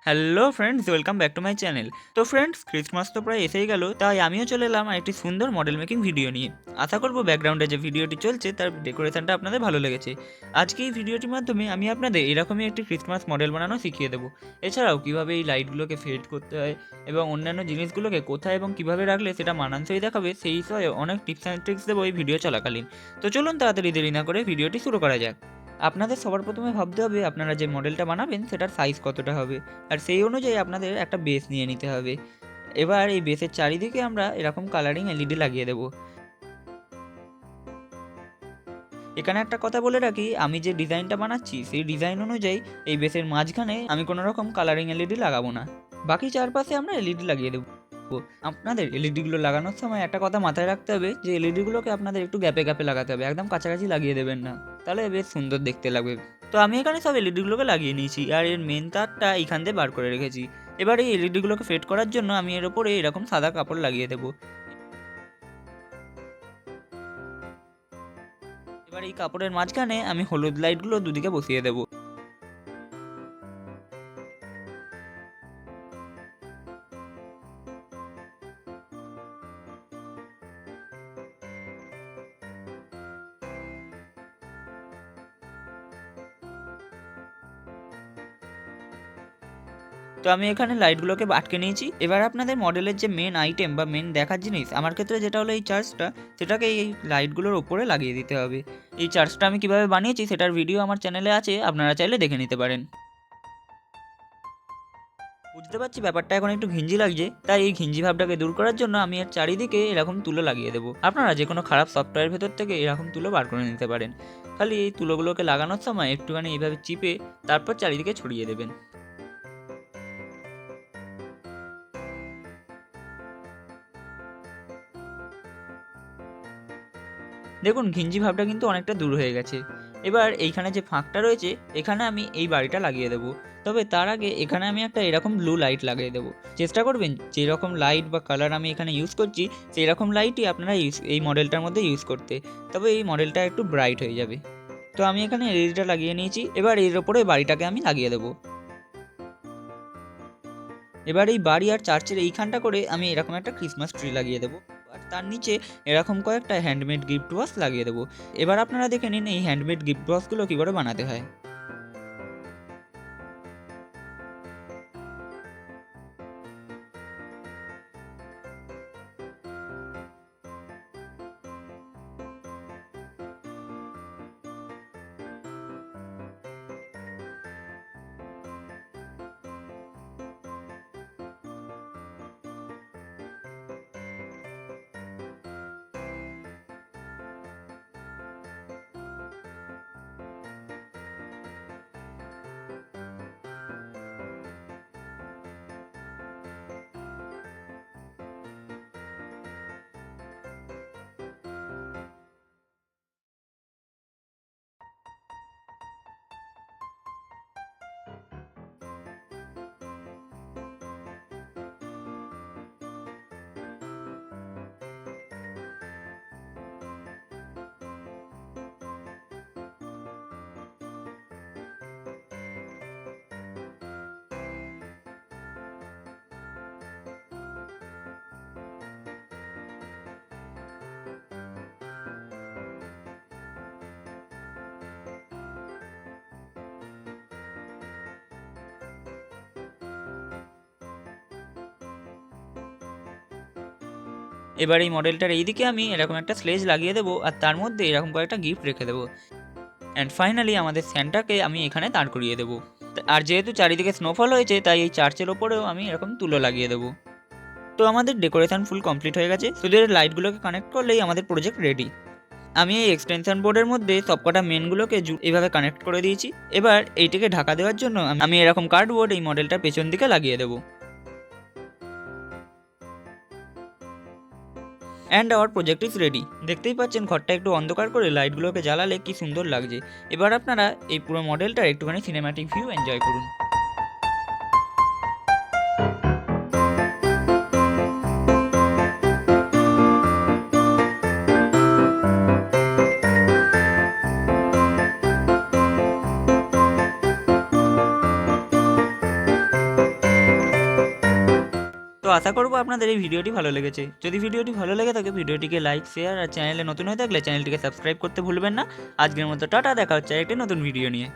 Hello friends, welcome back to my channel. তো friends, Christmas তো প্রায় এসেই গেল, তাই আমিও চলে এলাম একটি সুন্দর মডেল মেকিং ভিডিও নিয়ে। আশা করব ব্যাকগ্রাউন্ডে যে ভিডিওটি চলছে তার ডেকোরেশনটা আপনাদের ভালো লেগেছে। আজকে এই ভিডিওটির মাধ্যমে আমি আপনাদের এরকমই একটি ক্রিসমাস মডেল বানানো শিখিয়ে দেবো। এছাড়াও কীভাবে এই লাইটগুলোকে ফেড করতে হয় এবং অন্যান্য জিনিসগুলোকে কোথায় এবং কীভাবে রাখলে সেটা মানানসই দেখাবে, সেই বিষয়ে অনেক টিপস অ্যান্ড ট্রিক্স দেবো এই ভিডিও চলাকালীন। তো চলুন তাড়াতাড়ি দেরি না করে ভিডিওটি শুরু করা যাক। আপনাদের সবার প্রথমে ভাবতে হবে আপনারা যে মডেলটা বানাবেন সেটার সাইজ কতটা হবে, আর সেই অনুযায়ী আপনাদের একটা বেস নিয়ে নিতে হবে। এবার এই বেসের চারিদিকে আমরা এরকম কালারিং এলইডি লাগিয়ে দেবো। এখানে একটা কথা বলে রাখি, আমি যে ডিজাইনটা বানাচ্ছি সেই ডিজাইন অনুযায়ী এই বেসের মাঝখানে আমি কোনো রকম কালারিং এলইডি লাগাবো না, বাকি চারপাশে আমরা এলইডি লাগিয়ে দেবো। আপনাদের এলইডিগুলো লাগানোর সময় একটা কথা মাথায় রাখতে হবে যে এলইডিগুলোকে আপনাদের একটু গ্যাপে গ্যাপে লাগাতে হবে, একদম কাছাকাছি লাগিয়ে দেবেন না, তাহলে বেশ সুন্দর দেখতে লাগবে। তো আমি এখানে সব এলইডিগুলোকে লাগিয়ে নিয়েছি, আর এর মেন তারটা এইখান দিয়ে বার করে রেখেছি। এবার এই এলইডিগুলোকে ফেড করার জন্য আমি এর ওপরে এরকম সাদা কাপড় লাগিয়ে দেবো। এবার এই কাপড়ের মাঝখানে আমি হলুদ লাইটগুলো দুদিকে বসিয়ে দেবো। তো আমি এখানে লাইটগুলোকে আটকে নিয়েছি। এবার আপনাদের মডেলের যে মেন আইটেম বা মেন দেখার জিনিস, আমার ক্ষেত্রে যেটা হলো এই চার্জটা, সেটাকে এই লাইটগুলোর ওপরে লাগিয়ে দিতে হবে। এই চার্জটা আমি কিভাবে বানিয়েছি সেটার ভিডিও আমার চ্যানেলে আছে, আপনারা চাইলে দেখে নিতে পারেন। বুঝতে পারছি ব্যাপারটা এখন একটু ঘিঞ্জি লাগছে, তাই এই ঘিঞ্জি ভাবটাকে দূর করার জন্য আমি এর চারিদিকে এরকম তুলো লাগিয়ে দেবো। আপনারা যে কোনো খারাপ সফটওয়্যার ভেতর থেকে এরকম তুলো বার করে নিতে পারেন। খালি এই তুলোগুলোকে লাগানোর সময় একটুখানি এইভাবে চিপে তারপর চারিদিকে ছড়িয়ে দেবেন। দেখুন ঘিঞ্জি ভাবটা কিন্তু অনেকটা দূর হয়ে গেছে। এবার এইখানে যে ফাঁকটা রয়েছে এখানে আমি এই বাড়িটা লাগিয়ে দেবো। তবে তার আগে এখানে আমি একটা এরকম ব্লু লাইট লাগিয়ে দেবো। চেষ্টা করবেন যেরকম লাইট বা কালার আমি এখানে ইউজ করছি সেই রকম লাইটই আপনারা এই মডেলটার মধ্যে ইউজ করতে। তবে এই মডেলটা একটু ব্রাইট হয়ে যাবে। তো আমি এখানে এলইডিটা লাগিয়ে নিয়েছি, এবার এর ওপরে বাড়িটাকে আমি লাগিয়ে দেবো। এবার এই বাড়ি আর চার্চের এইখানটা করে আমি এরকম একটা ক্রিসমাস ট্রি লাগিয়ে দেবো, আর তার নিচে এরকম কয়েকটা হ্যান্ডমেড গিফট বক্স লাগিয়ে দেবো। এবার আপনারা দেখে নিন এই হ্যান্ডমেড গিফট বক্সগুলো কী করে বানাতে হয়। এবার এই মডেলটার এইদিকে আমি এরকম একটা স্লেজ লাগিয়ে দেবো, আর তার মধ্যে এরকম কয়েকটা গিফট রেখে দেবো। অ্যান্ড ফাইনালি আমাদের স্যান্টাকে আমি এখানে দাঁড় করিয়ে দেবো। আর যেহেতু চারিদিকে স্নোফল হয়েছে তাই এই চার্চের ওপরেও আমি এরকম তুলো লাগিয়ে দেবো। তো আমাদের ডেকোরেশন ফুল কমপ্লিট হয়ে গেছে, শুধু এর লাইটগুলোকে কানেক্ট করলেই আমাদের প্রজেক্ট রেডি। আমি এই এক্সটেনশন বোর্ডের মধ্যে সবকটা মেনগুলোকে এইভাবে কানেক্ট করে দিয়েছি। এবার এইটাকে ঢাকা দেওয়ার জন্য আমি এরকম কার্ডবোর্ড এই মডেলটার পেছন দিকে লাগিয়ে দেবো। And our project is ready. দেখতেই পাচ্ছেন ঘরটা একটু অন্ধকার করে লাইটগুলোকে জ্বালালে কি সুন্দর লাগছে। এবার আপনারা এই পুরো মডেলটার একটুখানি সিনেম্যাটিক ভিউ এনজয় করুন। আশা করবো আপনাদের এই ভিডিওটি ভালো লেগেছে। যদি ভিডিওটি ভালো লেগে থাকে ভিডিওটিকে লাইক, শেয়ার আর চ্যানেলে নতুন হয়ে থাকলে চ্যানেলটিকে সাবস্ক্রাইব করতে ভুলবেন না। আজকের মতো টাটা, দেখা হচ্ছে একটি নতুন ভিডিও নিয়ে।